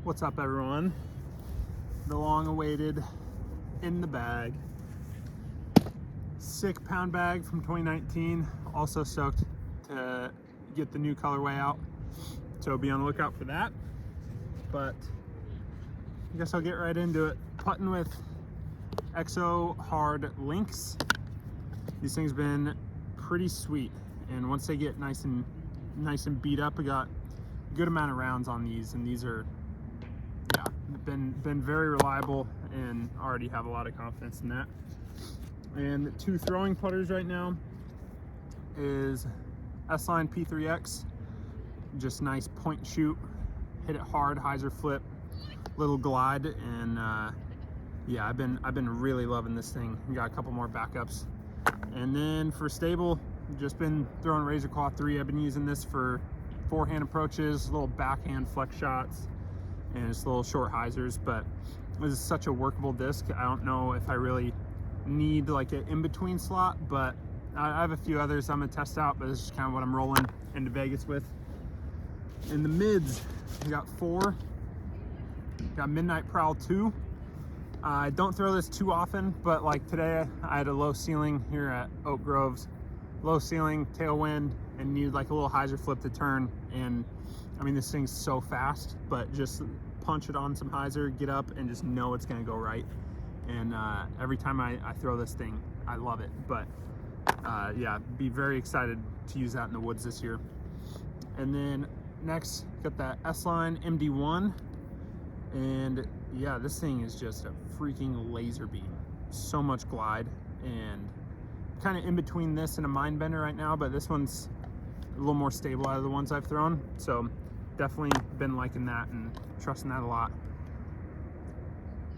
What's up, everyone? The long-awaited in the bag. Sick pound bag from 2019. Also stoked to get the new colorway out, so be on the lookout for that. But I guess I'll get right into it. Putting with XO Hard Links. These things been pretty sweet, and once they get nice and beat up, I got a good amount of rounds on these, and these are been very reliable, and already have a lot of confidence in that. And the two throwing putters right now is S-Line P3X, just nice point and shoot, hit it hard, hyzer flip, little glide, and yeah, I've been really loving this thing. We got a couple more backups. And then for stable, just been throwing Razor Claw 3. I've been using this for forehand approaches, little backhand flex shots, and just little short hyzers. But this is such a workable disc. I don't know if I really need like an in-between slot, but I have a few others I'm gonna test out, but this is kind of what I'm rolling into Vegas with. In the mids, we got 4. Got Midnight Prowl 2. I don't throw this too often, but like today I had a low ceiling here at Oak Groves. Low ceiling, tailwind, and needed like a little hyzer flip to turn. And I mean, this thing's so fast, but just punch it on some hyzer, get up, and just know it's gonna go right. And every time I throw this thing, I love it. But yeah, be very excited to use that in the woods this year. And then next, got that S-Line MD1. And yeah, this thing is just a freaking laser beam. So much glide, and kind of in between this and a mind bender right now, but this one's a little more stable out of the ones I've thrown. So definitely been liking that and trusting that a lot.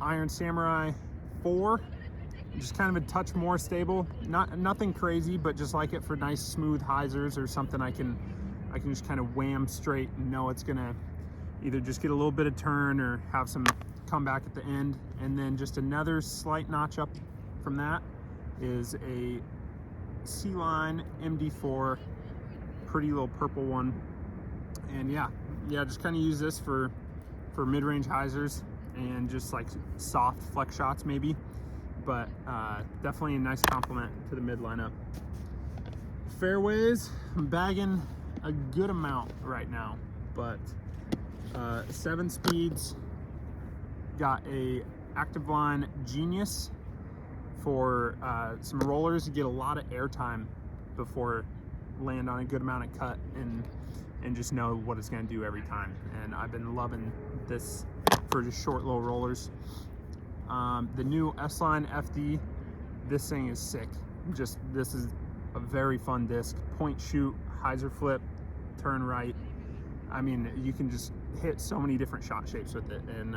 Iron Samurai 4, just kind of a touch more stable. Nothing crazy, but just like it for nice smooth hyzers or something I can just kind of wham straight and know it's gonna either just get a little bit of turn or have some comeback at the end. And then just another slight notch up from that is a C-Line MD4, pretty little purple one. And yeah, just kind of use this for mid-range hyzers and just like soft flex shots maybe, but definitely a nice complement to the mid lineup. Fairways, I'm bagging a good amount right now, but 7 speeds. Got a Active Line Genius for some rollers to get a lot of air time before land on a good amount of cut, and just know what it's going to do every time. And I've been loving this for just short little rollers. The new S-Line FD, this thing is sick. This is a very fun disc. Point shoot, hyzer flip, turn right. I mean, you can just hit so many different shot shapes with it, and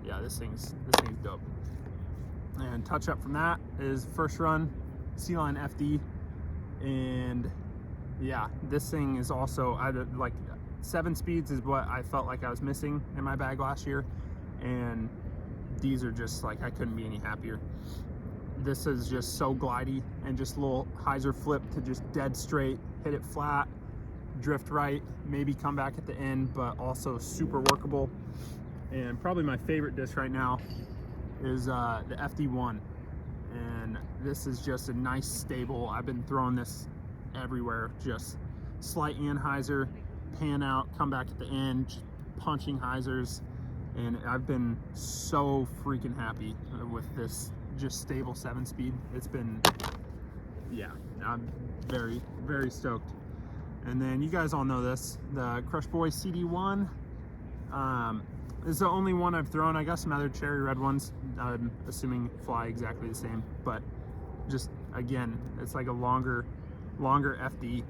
yeah, this thing's dope. And touch up from that is first run C-Line FD, and yeah, this thing is also like 7 speeds is what I felt like I was missing in my bag last year, and these are just like, I couldn't be any happier. This is just so glidey, and just a little hyzer flip to just dead straight, hit it flat, drift right, maybe come back at the end, but also super workable. And probably my favorite disc right now is the FD1, and this is just a nice stable. I've been throwing this everywhere, just slight anhyzer, pan out, come back at the end, punching hyzers, and I've been so freaking happy with this just stable 7 speed. It's been, yeah, I'm very, very stoked. And then you guys all know this, the Crush Boy CD1. This is the only one I've thrown. I got some other cherry red ones, I'm assuming fly exactly the same, but just again, it's like a longer FD.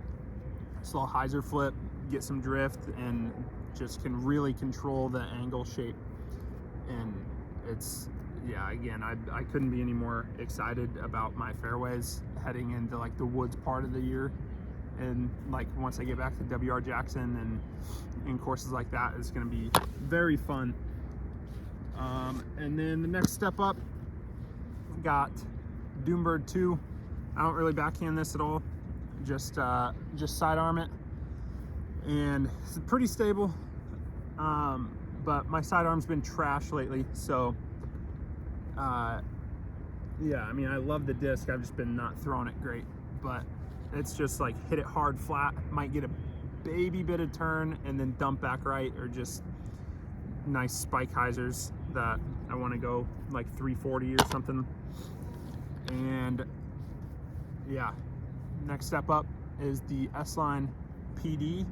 It's a little hyzer flip, get some drift, and just can really control the angle shape. And it's, yeah, again, I couldn't be any more excited about my fairways heading into like the woods part of the year. And like once I get back to WR Jackson and in courses like that, it's going to be very fun. And then the next step up, got Doombird 2. I don't really backhand this at all, just sidearm it, and it's pretty stable. but my sidearm's been trash lately, so yeah, I mean, I love the disc. I've just been not throwing it great, but it's just like hit it hard flat, might get a baby bit of turn and then dump back right, or just nice spike hyzers that I want to go like 340 or something. And yeah, next step up is the S-Line PD.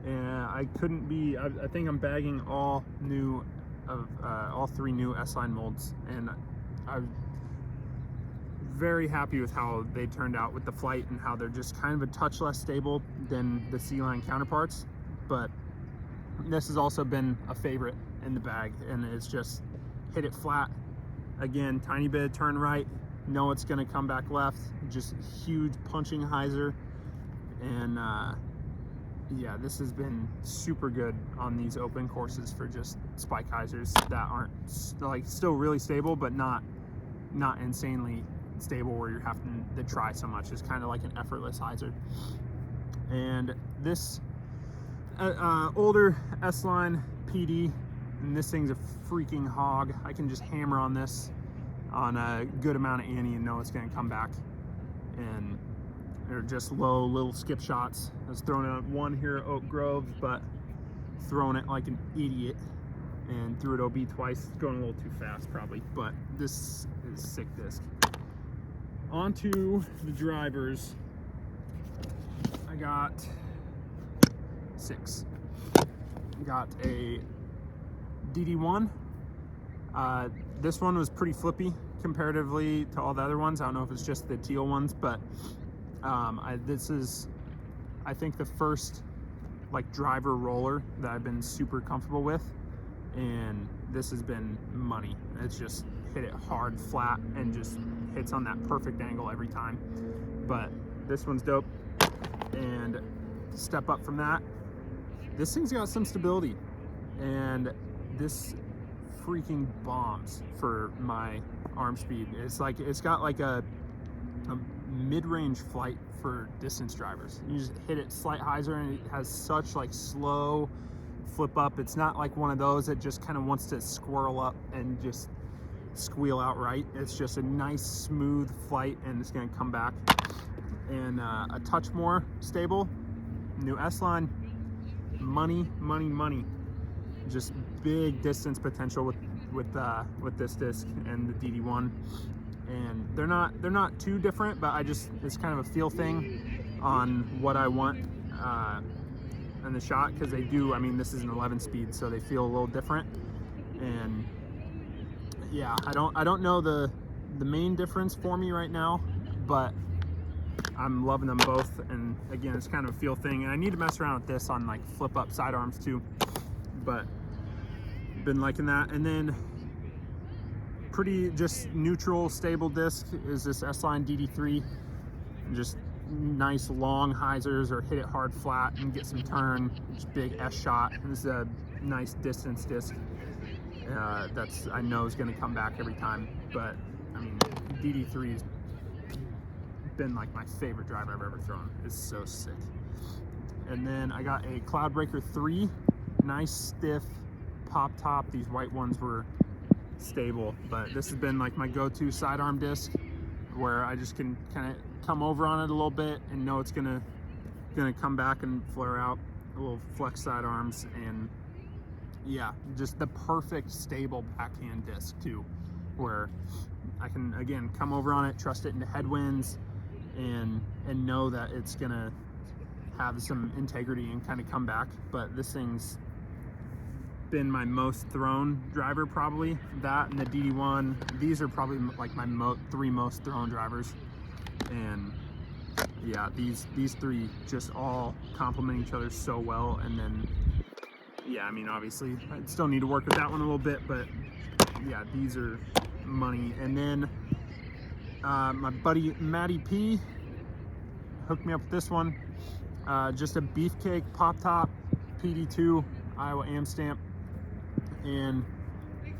And I couldn't be, I think I'm bagging all new of all 3 new S-Line molds, and I'm very happy with how they turned out with the flight and how they're just kind of a touch less stable than the C-Line counterparts. But this has also been a favorite in the bag, and it's just hit it flat. Again, tiny bit of turn right, know it's gonna come back left, just huge punching hyzer. And yeah, this has been super good on these open courses for just spike hyzers that aren't like still really stable, but not insanely stable where you're having to try so much. It's kind of like an effortless hyzer. And this older S-Line PD, and this thing's a freaking hog. I can just hammer on this on a good amount of ante and know it's going to come back. And they're just low little skip shots. I was throwing out one here at Oak Grove, but throwing it like an idiot and threw it OB twice. Going a little too fast probably, but this is sick disc. Onto the drivers. I got 6. Got a DD1. This one was pretty flippy comparatively to all the other ones. I don't know if it's just the teal ones, but this is, I think, the first like driver roller that I've been super comfortable with, and this has been money. It's just hit it hard flat and just hits on that perfect angle every time. But this one's dope. And step up from that, this thing's got some stability, and this freaking bombs for my arm speed. It's like, it's got like a mid-range flight for distance drivers. You just hit it slight hyzer and it has such like slow flip up. It's not like one of those that just kind of wants to squirrel up and just squeal out right. It's just a nice smooth flight, and it's going to come back. And a touch more stable. New S-Line, money. Just big distance potential with this disc and the DD1. And they're not too different, but it's kind of a feel thing on what I want in the shot, because they do, I mean, this is an 11 speed, so they feel a little different. And yeah, I don't know the main difference for me right now, but I'm loving them both. And again, it's kind of a feel thing, and I need to mess around with this on like flip up sidearms too, but been liking that. And then pretty just neutral stable disc is this S-Line DD3. Just nice long hyzers, or hit it hard flat and get some turn. Just big S shot. This is a nice distance disc that's, I know, is going to come back every time. But I mean, DD3 has been like my favorite driver I've ever thrown. It's so sick. And then I got a Cloudbreaker 3, nice stiff pop top. These white ones were stable, but this has been like my go-to sidearm disc, where I just can kind of come over on it a little bit and know it's gonna come back and flare out. A little flex sidearms, and yeah, just the perfect stable backhand disc too, where I can again come over on it, trust it into headwinds, and know that it's gonna have some integrity and kind of come back. But this thing's been my most thrown driver, probably. That and the DD1. These are probably like my 3 most thrown drivers. And yeah, these 3 just all complement each other so well. And then yeah, I mean, obviously I still need to work with that one a little bit, but yeah, these are money. And then my buddy Matty P hooked me up with this one. Just a beefcake pop top PD2 Iowa AM stamp. And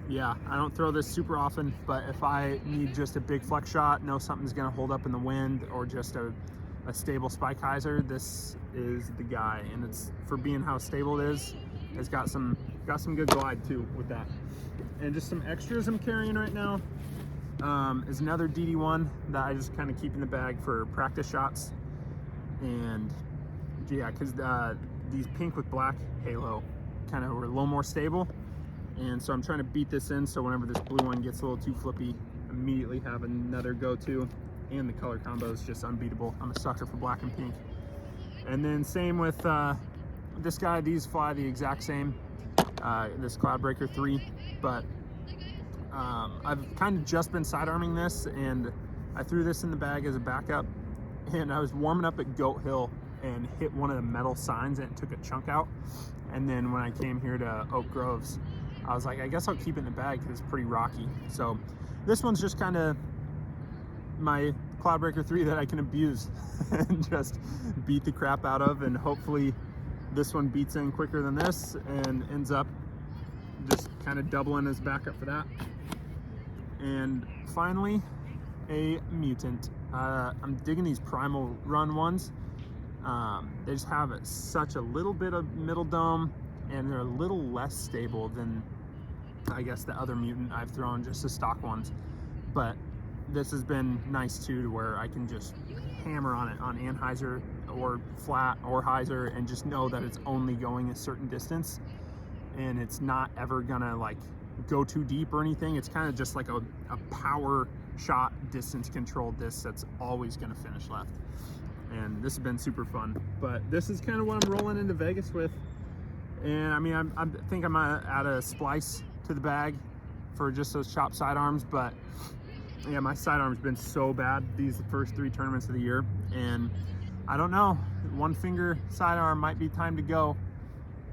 yeah, I don't throw this super often, but if I need just a big flex shot, know something's gonna hold up in the wind, or just a stable spike hyzer, this is the guy. And it's, for being how stable it is, it's got some got some good glide too with that. And just some extras I'm carrying right now is another DD1 that I just kind of keep in the bag for practice shots. And yeah, because these pink with black halo kind of were a little more stable, and so I'm trying to beat this in so whenever this blue one gets a little too flippy, immediately have another go-to. And the color combo is just unbeatable. I'm a sucker for black and pink. And then same with this guy. These fly the exact same, this Cloudbreaker 3, but I've kind of just been sidearming this, and I threw this in the bag as a backup, and I was warming up at Goat Hill and hit one of the metal signs and it took a chunk out. And then when I came here to Oak Groves, I was like, I guess I'll keep it in the bag because it's pretty rocky. So this one's just kind of my Cloudbreaker 3 that I can abuse and just beat the crap out of, and hopefully this one beats in quicker than this and ends up just kind of doubling as backup for that. And finally, a Mutant. I'm digging these Primal Run ones. They just have such a little bit of middle dome, and they're a little less stable than I guess the other Mutant I've thrown, just the stock ones. But this has been nice too, to where I can just hammer on it on Anheuser or flat or hyzer and just know that it's only going a certain distance, and it's not ever gonna like go too deep or anything. It's kind of just like a power shot, distance controlled disc that's always gonna finish left. And this has been super fun. But this is kind of what I'm rolling into Vegas with. And I mean, I think I'm gonna add a splice to the bag for just those chopped sidearms. But yeah, my sidearm's been so bad these first 3 tournaments of the year, and I don't know, 1 finger sidearm might be time to go,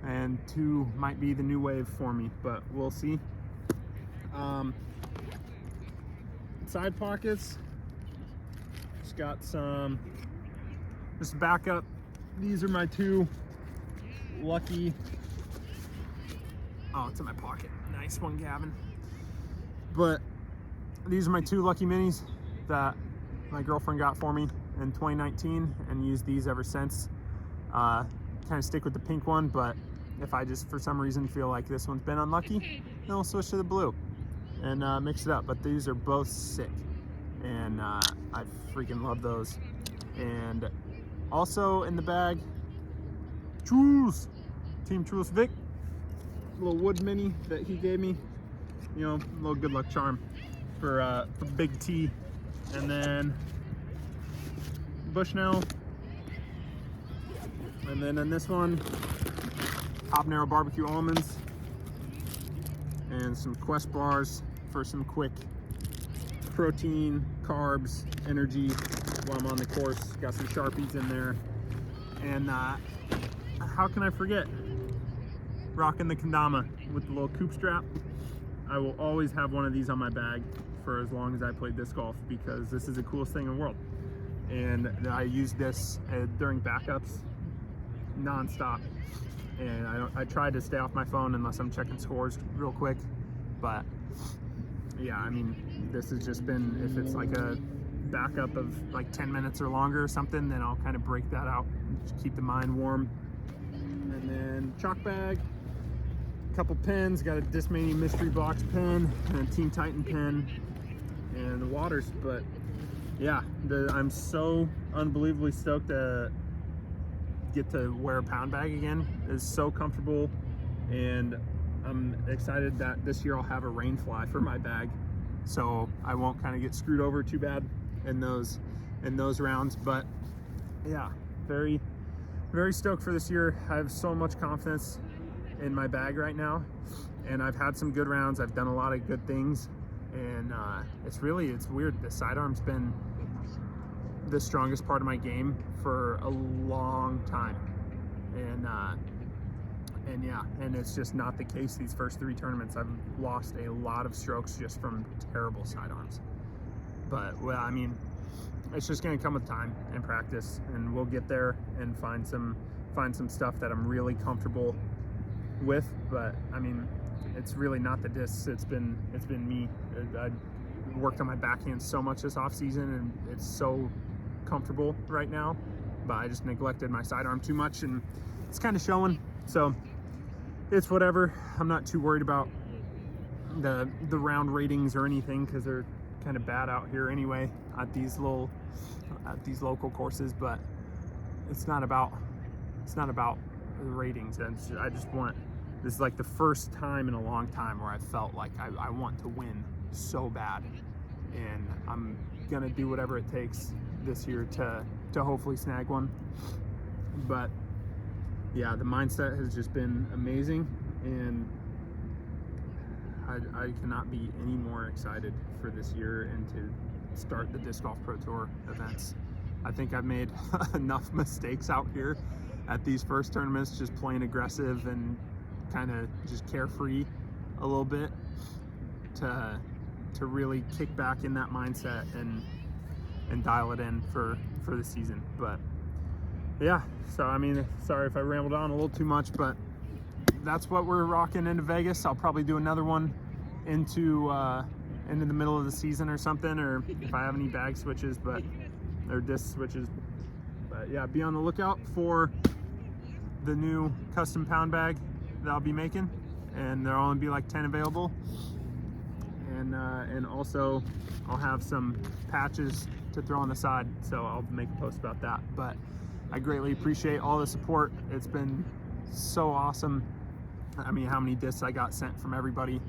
and 2 might be the new wave for me, but we'll see. Side pockets, just got some, just backup. These are my 2 lucky, oh, it's in my pocket. Nice one, Gavin. But these are my 2 lucky minis that my girlfriend got for me in 2019, and used these ever since. Kind of stick with the pink one, but if I just for some reason feel like this one's been unlucky, then I'll switch to the blue and mix it up. But these are both sick, and I freaking love those. And also in the bag, Truls, Team Truls Vic, little wood mini that he gave me, you know, a little good luck charm for Big T. And then Bushnell, and then in this one, habanero barbecue almonds, and some Quest bars for some quick protein, carbs, energy while I'm on the course. Got some Sharpies in there, and how can I forget, rocking the kendama with the little coupe strap. I will always have one of these on my bag for as long as I play disc golf, because this is the coolest thing in the world. And I use this during backups non-stop, and I try to stay off my phone unless I'm checking scores real quick. But yeah, I mean, this has just been, if it's like a backup of like 10 minutes or longer or something, then I'll kind of break that out and just keep the mind warm. And then chalk bag, couple pens, got a Discmania mystery box pen and a Team Titan pen, and the waters. But yeah, I'm so unbelievably stoked to get to wear a pound bag again. It's so comfortable, and I'm excited that this year I'll have a rain fly for my bag, so I won't kind of get screwed over too bad in those rounds. But yeah, very, very stoked for this year. I have so much confidence in my bag right now, and I've had some good rounds. I've done a lot of good things, and it's weird. The sidearm's been the strongest part of my game for a long time, and yeah, and it's just not the case these first 3 tournaments. I've lost a lot of strokes just from terrible sidearms. But well, I mean, it's just gonna come with time and practice, and we'll get there and find some stuff that I'm really comfortable with. But I mean, it's really not the discs, it's been me. I worked on my backhand so much this off season, and it's so comfortable right now, but I just neglected my sidearm too much, and it's kind of showing. So it's whatever. I'm not too worried about the round ratings or anything, because they're kind of bad out here anyway at these local courses. But it's not about the ratings. I just want, this is like the first time in a long time where I felt like I want to win so bad, and I'm gonna do whatever it takes this year to hopefully snag one. But yeah, the mindset has just been amazing, and I cannot be any more excited for this year and to start the Disc Golf Pro Tour events. I think I've made enough mistakes out here at these first tournaments, just playing aggressive and kind of just carefree a little bit, to really kick back in that mindset and dial it in for the season. But yeah, so I mean, sorry if I rambled on a little too much, but that's what we're rocking into Vegas. I'll probably do another one into the middle of the season or something, or if I have any bag switches, or disc switches. But yeah, be on the lookout for the new custom pound bag that I'll be making, and there'll only be like 10 available. And also I'll have some patches to throw on the side, so I'll make a post about that. But I greatly appreciate all the support. It's been so awesome. I mean, how many discs I got sent from everybody,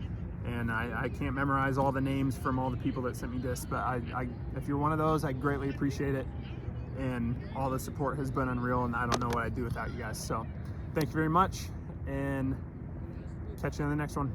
and I can't memorize all the names from all the people that sent me discs, but if you're one of those, I greatly appreciate it, and all the support has been unreal, and I don't know what I'd do without you guys. So thank you very much, and catch you on the next one.